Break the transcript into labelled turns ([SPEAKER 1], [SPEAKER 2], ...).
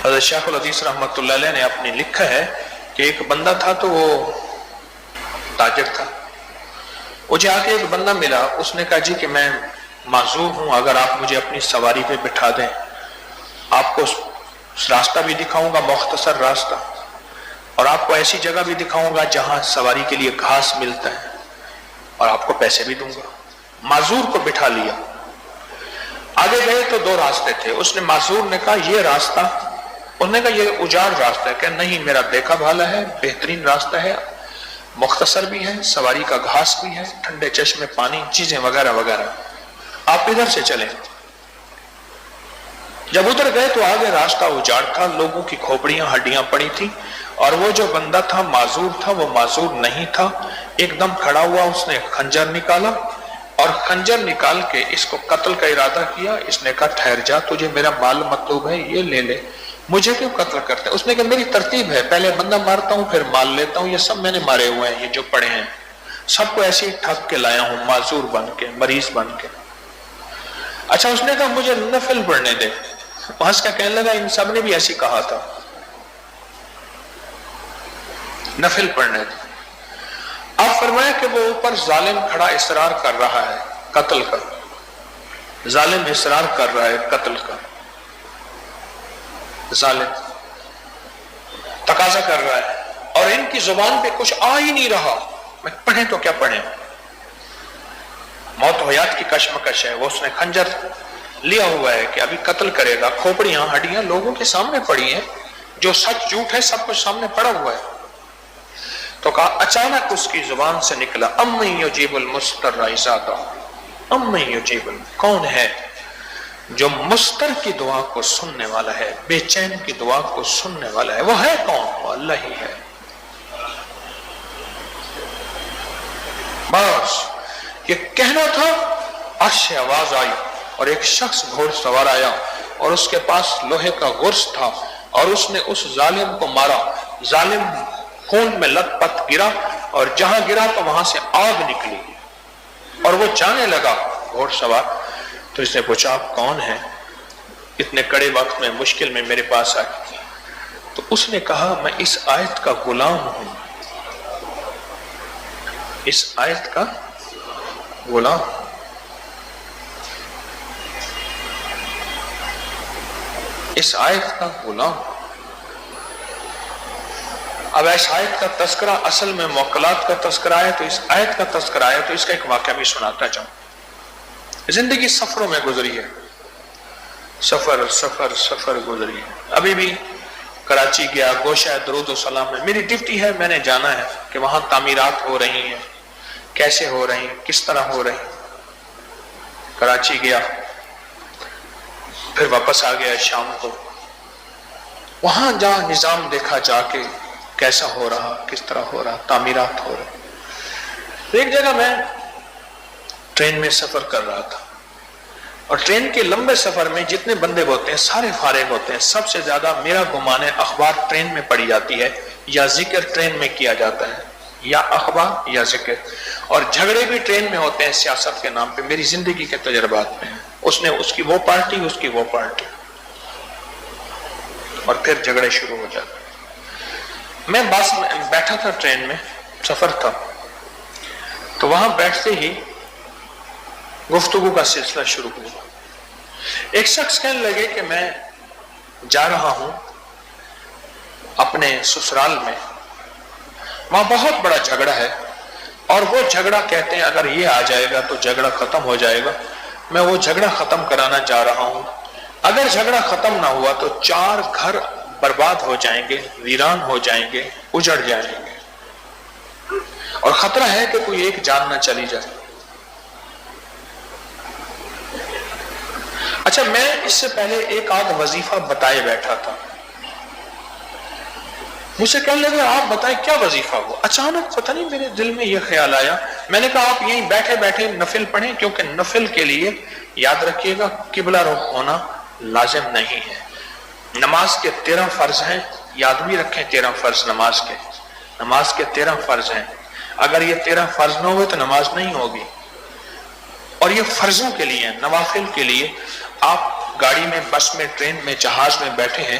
[SPEAKER 1] حضرت شیخ الحدیث رحمۃ اللہ علیہ نے اپنی لکھا ہے کہ ایک بندہ تھا تو وہ تاجر تھا. مجھے آ کے ایک بندہ ملا, اس نے کہا جی کہ میں معذور ہوں, اگر آپ مجھے اپنی سواری پہ بٹھا دیں, آپ کو راستہ بھی دکھاؤں گا, مختصر راستہ, اور آپ کو ایسی جگہ بھی دکھاؤں گا جہاں سواری کے لیے گھاس ملتا ہے, اور آپ کو پیسے بھی دوں گا. معذور کو بٹھا لیا. آگے گئے تو دو راستے تھے. اس نے معذور نے کہا یہ راستہ, انہوں نے کہا یہ اجاڑ راستہ ہے. کہ نہیں, میرا دیکھا بھالا ہے, بہترین راستہ ہے, مختصر بھی ہے, سواری کا گھاس بھی ہے, ٹھنڈے چشمے پانی, چیزیں وغیرہ وغیرہ, آپ ادھر سے چلیں. جب ادھر گئے تو آگے راستہ اجاڑ تھا, لوگوں کی کھوپڑیاں ہڈیاں پڑی تھی, اور وہ جو بندہ تھا معذور تھا, وہ معذور نہیں تھا. ایک دم کھڑا ہوا, اس نے خنجر نکالا, اور خنجر نکال کے اس کو قتل کا ارادہ کیا. اس نے کہا ٹھہر جا, تجھے میرا مال مطلوب ہے, یہ لے لے, مجھے کیوں قتل کرتے؟ اس نے کہا میری ترتیب ہے, پہلے بندہ مارتا ہوں پھر مال لیتا ہوں, یہ سب میں نے مارے ہوئے ہیں, یہ جو پڑے ہیں سب کو ایسے ہی ٹھگ کے لایا ہوں, معذور بن کے, مریض بن کے. اچھا, اس نے کہا مجھے نفل پڑھنے دے. وہاں کا کہنے لگا ان سب نے بھی ایسی کہا تھا, نفل پڑھنے دے. اب فرمایا کہ وہ اوپر ظالم کھڑا اصرار کر رہا ہے قتل کا, ظالم اصرار کر رہا ہے قتل کا, ظالم تقاضا کر رہا ہے, اور ان کی زبان پہ کچھ آ ہی نہیں رہا. میں پڑھیں تو کیا پڑھیں, موت و حیات کی کشمکش ہے. وہ اس نے خنجر لیا ہوا ہے کہ ابھی قتل کرے گا, کھوپڑیاں ہڈیاں لوگوں کے سامنے پڑی ہیں, جو سچ جھوٹ ہے سب کچھ سامنے پڑا ہوا ہے. تو کہا, اچانک اس کی زبان سے نکلا, امن یجیب المضطر اذا دعا, امن یجیب, کون ہے جو مضطر کی دعا کو سننے والا ہے, بے چین کی دعا کو سننے والا ہے, وہ ہے کون؟ وہ اللہ ہی ہے. بس یہ کہنا تھا, عرش سے آواز آئی, اور ایک شخص گھوڑ سوار آیا, اور اس کے پاس لوہے کا غرض تھا, اور اس نے اس ظالم کو مارا. ظالم خون میں لت پت گرا, اور جہاں گرا تو وہاں سے آگ نکلی, اور وہ جانے لگا گھوڑ سوار. تو اس نے پوچھا آپ کون ہیں, اتنے کڑے وقت میں, مشکل میں میرے پاس آئے؟ تو اس نے کہا میں اس آیت کا غلام ہوں, اس آیت کا غلام. اس آیت کا غلام. اب اس آیت کا تذکرہ اصل میں موکلات کا تذکرہ ہے, تو اس آیت کا تذکرہ ہے, تو اس کا ایک واقعہ بھی سناتا جاؤں. زندگی سفروں میں گزری ہے, سفر سفر سفر گزری ہے. ابھی بھی کراچی گیا, گوشہ درود و سلام میں, میری ڈیوٹی ہے, میں نے جانا ہے کہ وہاں تعمیرات ہو رہی ہیں, کیسے ہو رہی ہیں, کس طرح ہو رہی ہیں. کراچی گیا, پھر واپس آ گیا شام کو. وہاں جا نظام دیکھا جا کے کیسا ہو رہا, کس طرح ہو رہا, تعمیرات ہو رہی. ایک جگہ میں ٹرین میں سفر کر رہا تھا, اور ٹرین کے لمبے سفر میں جتنے بندے ہوتے ہیں سارے فارغ ہوتے ہیں. سب سے زیادہ میرا گمان ہے اخبار ٹرین میں پڑھی جاتی ہے, یا ذکر ٹرین میں کیا جاتا ہے, یا اخبار یا ذکر. اور جھگڑے بھی ٹرین میں ہوتے ہیں سیاست کے نام پہ. میری زندگی کے تجربات میں اس نے اس کی وہ پارٹی, اس کی وہ پارٹی, اور پھر جھگڑے شروع ہو جاتے. میں بس میں بیٹھا تھا, ٹرین میں سفر تھا, تو وہاں بیٹھتے ہی گفتگو کا سلسلہ شروع ہوا. ایک شخص کہنے لگے کہ میں جا رہا ہوں اپنے سسرال میں, وہاں بہت بڑا جھگڑا ہے, اور وہ جھگڑا کہتے ہیں اگر یہ آ جائے گا تو جھگڑا ختم ہو جائے گا. میں وہ جھگڑا ختم کرانا جا رہا ہوں. اگر جھگڑا ختم نہ ہوا تو 4 گھر برباد ہو جائیں گے, ویران ہو جائیں گے, اجڑ جائیں گے, اور خطرہ ہے کہ کوئی ایک جان نہ چلی جائے. اچھا, میں اس سے پہلے ایک آدھ وظیفہ بتائے بیٹھا تھا. مجھ سے کہنے لگے آپ بتائیں کیا وظیفہ ہوا. اچانک پتہ نہیں میرے دل میں یہ خیال آیا. میں نے کہا آپ یہیں بیٹھے بیٹھے نفل پڑھیں, کیونکہ نفل کے لیے یاد رکھیے گا قبلہ رخ ہونا لازم نہیں ہے. نماز کے 13 فرض ہیں, یاد بھی رکھیں 13 فرض نماز کے, نماز کے 13 فرض ہیں. اگر یہ 13 فرض نہ ہوئے تو نماز نہیں ہوگی. اور یہ فرضوں کے لیے, نوافل کے لیے. آپ گاڑی میں, بس میں, ٹرین میں, جہاز میں بیٹھے ہیں